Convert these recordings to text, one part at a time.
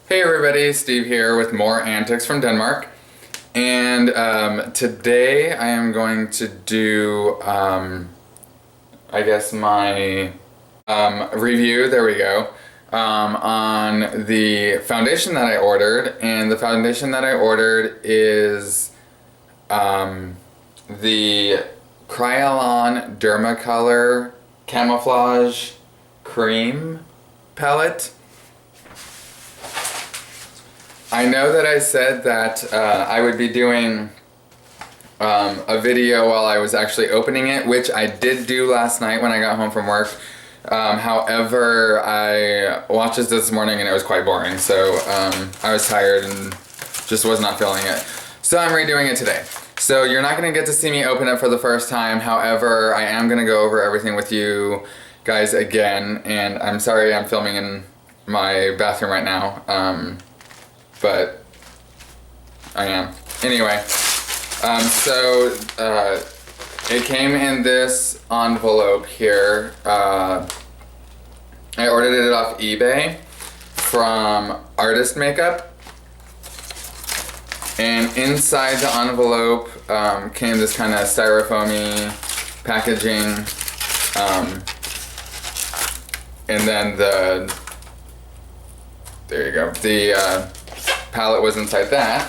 Hey everybody, Steve here with more antics from Denmark. And today I am going to do, I guess my review, there we go, on the foundation that I ordered. And the foundation that I ordered is the Kryolan DermaColor Camouflage Cream Palette. I know that I said that I would be doing a video while I was actually opening it, which I did do last night when I got home from work. However, I watched this morning and it was quite boring, so I was tired and just was not feeling it. So I'm redoing it today. So you're not going to get to see me open it for the first time. However, I am going to go over everything with you guys again, and I'm sorry I'm filming in my bathroom right now. But I am. Anyway, it came in this envelope here. I ordered it off eBay from Artist Makeup. And inside the envelope came this kind of styrofoamy packaging. And then there you go. The palette was inside that.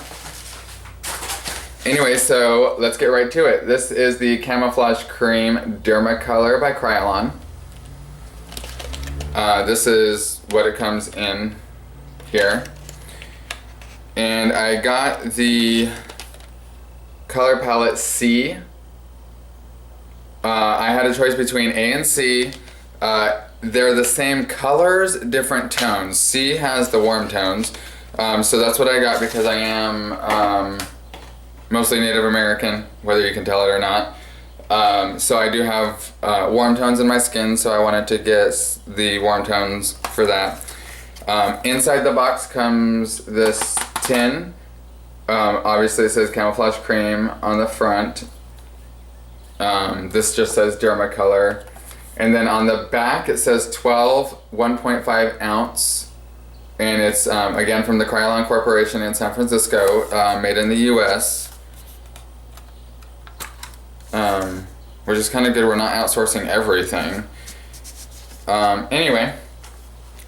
Anyway, so let's get right to it. This is the Camouflage Cream DermaColor by Kryolan. This is what it comes in here. And I got the color palette C. I had a choice between A and C. They're the same colors, different tones. C has the warm tones. So that's what I got because I am mostly Native American, whether you can tell it or not. So I do have warm tones in my skin, so I wanted to get the warm tones for that. Inside the box comes this tin. Obviously it says Camouflage Cream on the front. This just says DermaColor. And then on the back it says 12 1.5 ounce. And it's, again, from the Kryolan Corporation in San Francisco, made in the US. Which is kind of good, we're not outsourcing everything. Anyway,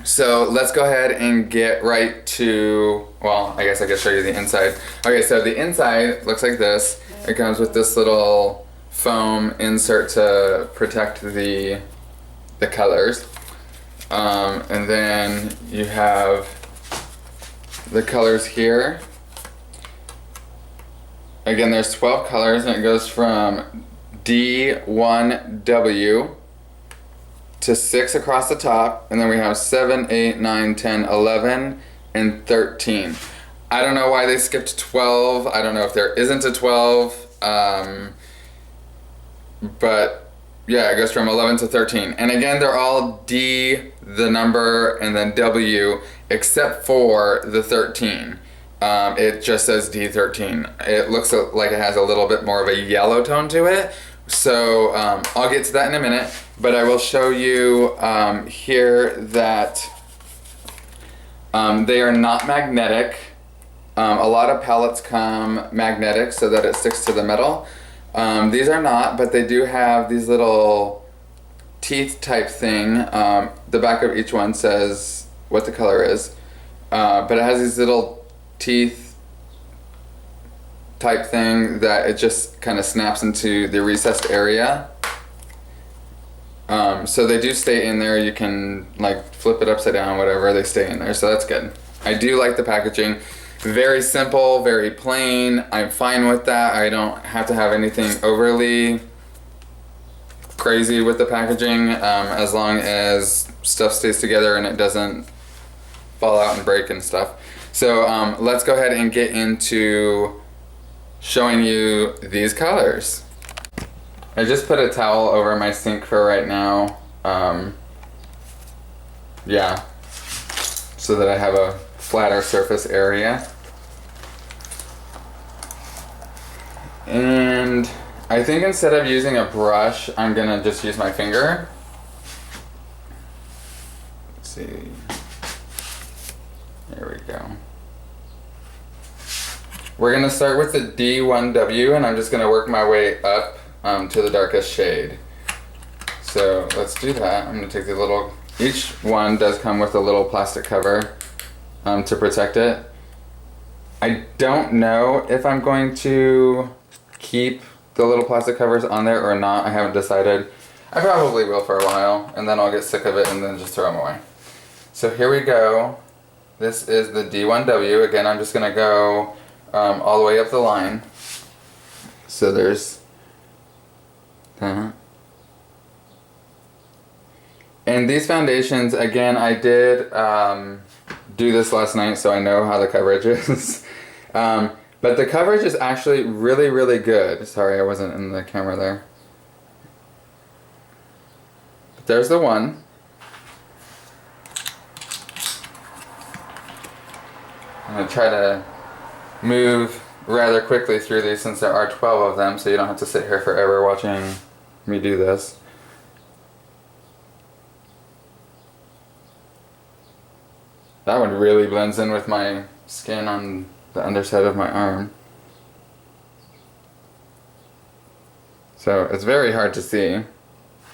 so let's go ahead and get right to, well, I guess I could show you the inside. Okay, so the inside looks like this. It comes with this little foam insert to protect the colors. And then you have the colors here. Again, there's 12 colors and it goes from D1W to 6 across the top. And then we have 7, 8, 9, 10, 11, and 13. I don't know why they skipped 12. I don't know if there isn't a 12. But yeah, it goes from 11 to 13. And again, they're all D, the number, and then W, except for the 13. It just says D13. It looks like it has a little bit more of a yellow tone to it. So I'll get to that in a minute. But I will show you here that they are not magnetic. A lot of palettes come magnetic so that it sticks to the metal. These are not, but they do have these little teeth type thing. The back of each one says what the color is, but it has these little teeth type thing that it just kind of snaps into the recessed area. So they do stay in there. You can like flip it upside down, whatever, they stay in there, so that's good. I do like the packaging. Very simple, very plain. I'm fine with that. I don't have to have anything overly crazy with the packaging, as long as stuff stays together and it doesn't fall out and break and stuff. So let's go ahead and get into showing you these colors. I just put a towel over my sink for right now. Yeah, so that I have a flatter surface area. And I think instead of using a brush, I'm gonna just use my finger. Let's see. There we go. We're gonna start with the D1W, and I'm just gonna work my way up to the darkest shade. So let's do that. I'm gonna take the little, each one does come with a little plastic cover to protect it. I don't know if I'm going to keep the little plastic covers on there or not. I haven't decided. I probably will for a while, and then I'll get sick of it and then just throw them away. So here we go. This is the D1W. Again, I'm just gonna go all the way up the line. So there's that. And these foundations, again, I did do this last night, so I know how the coverage is. But the coverage is actually really, really good. Sorry, I wasn't in the camera there. But there's the one. I'm going to try to move rather quickly through these since there are 12 of them, so you don't have to sit here forever watching me do this. That one really blends in with my skin on the underside of my arm. So it's very hard to see.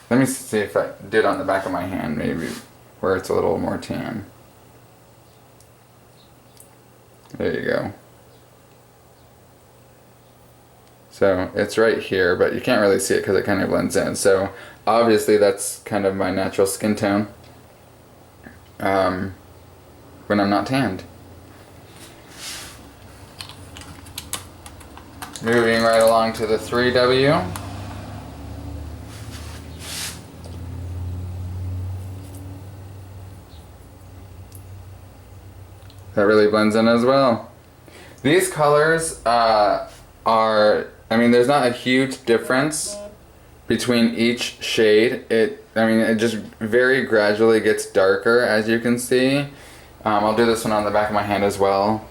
Let me see if I do it on the back of my hand, maybe, where it's a little more tan. There you go. So it's right here, but you can't really see it because it kind of blends in. So obviously that's kind of my natural skin tone when I'm not tanned. Moving right along to the 3W. That really blends in as well. These colors are, I mean, there's not a huge difference between each shade. It just very gradually gets darker, as you can see. I'll do this one on the back of my hand as well.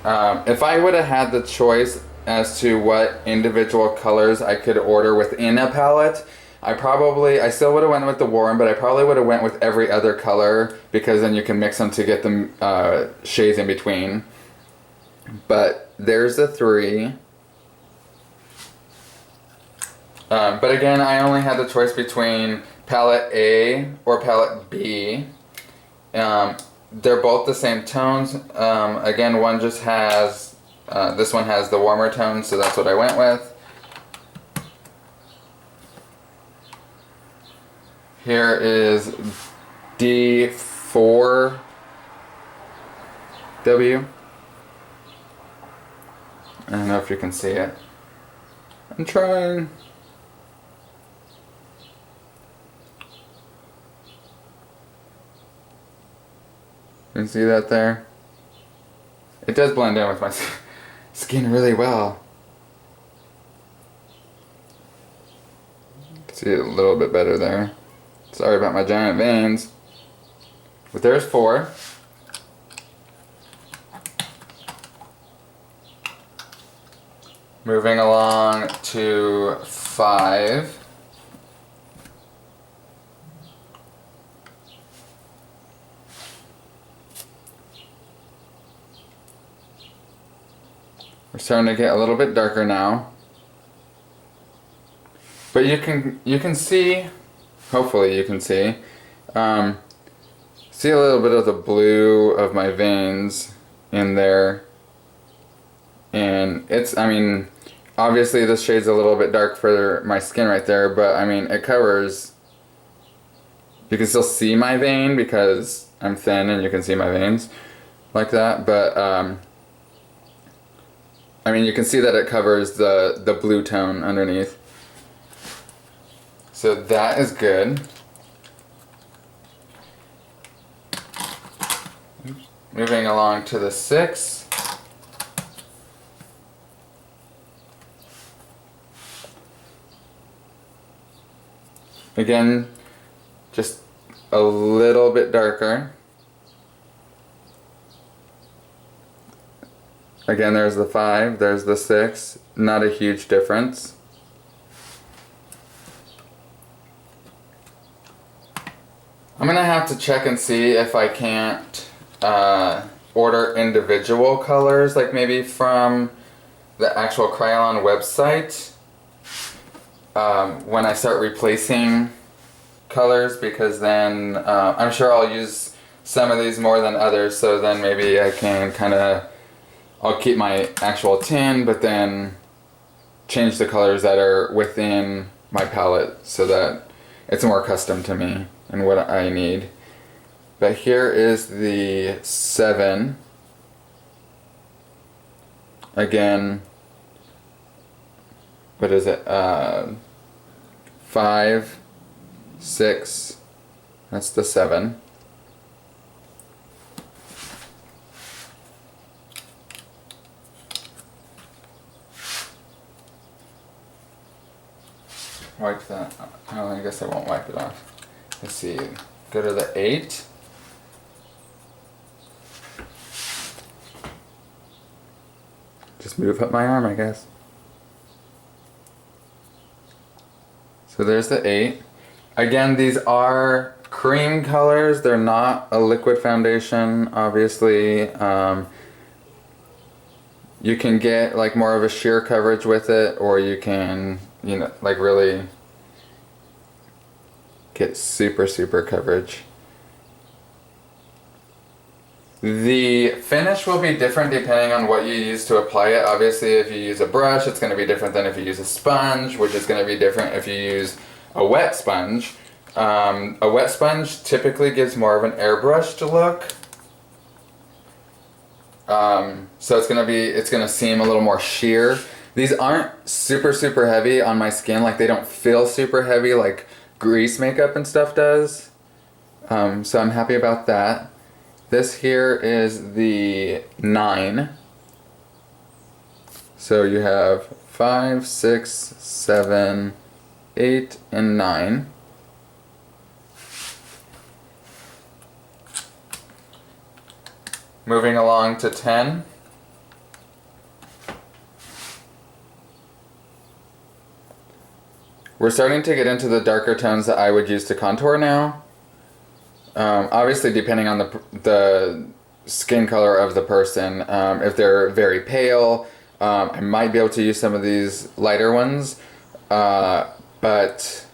If I would have had the choice as to what individual colors I could order within a palette, I still would have went with the warm, but I probably would have went with every other color because then you can mix them to get the shades in between. But there's the 3. But again, I only had the choice between palette A or palette B. They're both the same tones. Again, one just has, this one has the warmer tone, so that's what I went with. Here is D4W. I don't know if you can see it. I'm trying. You can see that there? It does blend in with my skin really well. See it a little bit better there. Sorry about my giant veins. But there's 4. Moving along to 5. We're starting to get a little bit darker now. But you can see, hopefully you can see a little bit of the blue of my veins in there. And it's, obviously this shade's a little bit dark for my skin right there, but it covers, you can still see my vein because I'm thin and you can see my veins like that, but you can see that it covers the blue tone underneath. So that is good. Moving along to the 6. Again, just a little bit darker. Again, there's the 5, there's the 6, not a huge difference. I'm gonna have to check and see if I can't order individual colors, like maybe from the actual Kryolan website when I start replacing colors, because then I'm sure I'll use some of these more than others, so then maybe I can I'll keep my actual tin, but then change the colors that are within my palette so that it's more custom to me and what I need. But here is the 7. Again, what is it? 5, 6, that's the 7. Wipe that. Oh, I guess I won't wipe it off. Let's see. Go to the 8. Just move up my arm, I guess. So there's the 8. Again, these are cream colors. They're not a liquid foundation, obviously. You can get like more of a sheer coverage with it, or you can, you know, like really get super coverage. The finish will be different depending on what you use to apply it. Obviously, if you use a brush, it's going to be different than if you use a sponge, which is going to be different if you use a wet sponge. A wet sponge typically gives more of an airbrushed look. So it's going to seem a little more sheer. These aren't super heavy on my skin. Like, they don't feel super heavy like grease makeup and stuff does. So I'm happy about that. This here is the 9. So you have 5, 6, 7, 8, and 9. Moving along to 10. We're starting to get into the darker tones that I would use to contour now. Obviously, depending on the skin color of the person. If they're very pale, I might be able to use some of these lighter ones. But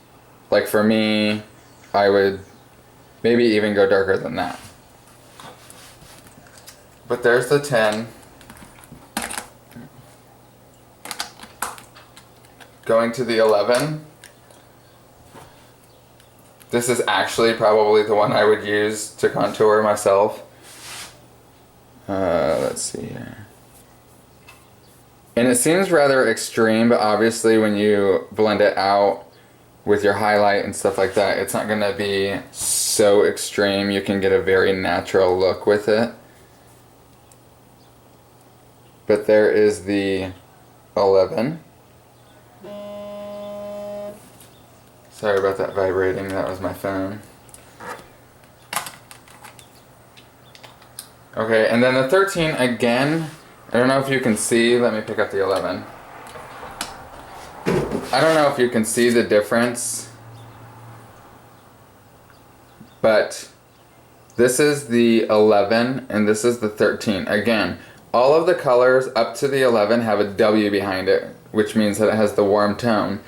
like for me, I would maybe even go darker than that. But there's the 10. Going to the 11. This is actually probably the one I would use to contour myself. Let's see here. And it seems rather extreme, but obviously when you blend it out with your highlight and stuff like that, it's not going to be so extreme. You can get a very natural look with it. But there is the 11. Sorry about that vibrating, that was my phone. Okay, and then the 13, again, I don't know if you can see, let me pick up the 11. I don't know if you can see the difference, but this is the 11 and this is the 13. Again, all of the colors up to the 11 have a W behind it, which means that it has the warm tone.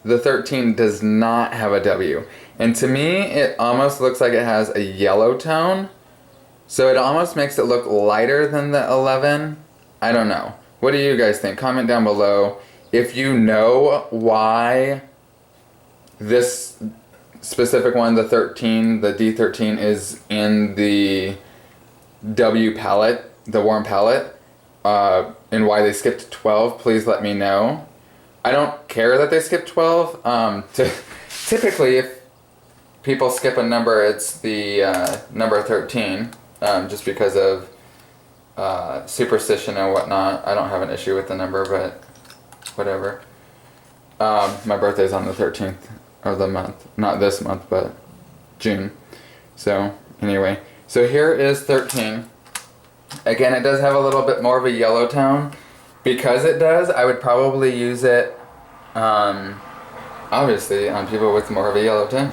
The 13 does not have a W. And to me, it almost looks like it has a yellow tone. So it almost makes it look lighter than the 11. I don't know. What do you guys think? Comment down below if you know why this specific one, the 13, the D13, is in the W palette, the warm palette, and why they skipped 12. Please let me know. I don't care that they skipped 12. Typically, if people skip a number, it's the number 13, just because of superstition and whatnot. I don't have an issue with the number, but whatever. My birthday's on the 13th of the month. Not this month, but June. So, anyway. So here is 13. Again, it does have a little bit more of a yellow tone. Because it does, I would probably use it, obviously, on people with more of a yellow tone.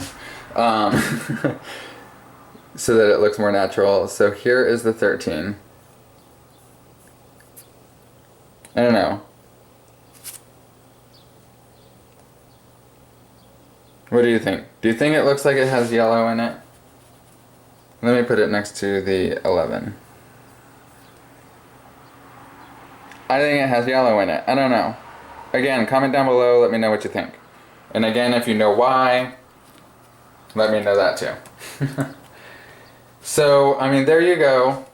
so that it looks more natural. So here is the 13. I don't know. What do you think? Do you think it looks like it has yellow in it? Let me put it next to the 11. I think it has yellow in it. I don't know. Again, comment down below, let me know what you think. And again, if you know why, let me know that too. So, I mean, there you go.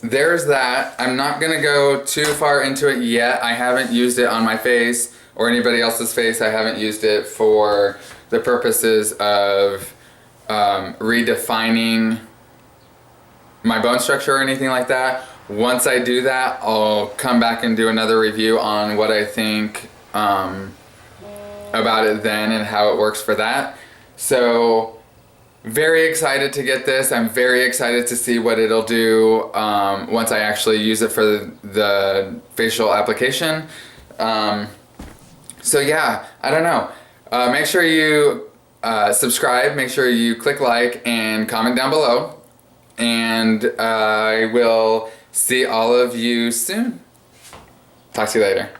There's that. I'm not gonna go too far into it yet. I haven't used it on my face or anybody else's face. I haven't used it for the purposes of redefining my bone structure or anything like that. Once I do that, I'll come back and do another review on what I think about it then and how it works for that. So, very excited to get this. I'm very excited to see what it'll do once I actually use it for the facial application. So yeah, I don't know. Make sure you subscribe, make sure you click like and comment down below. And I will see all of you soon. Talk to you later.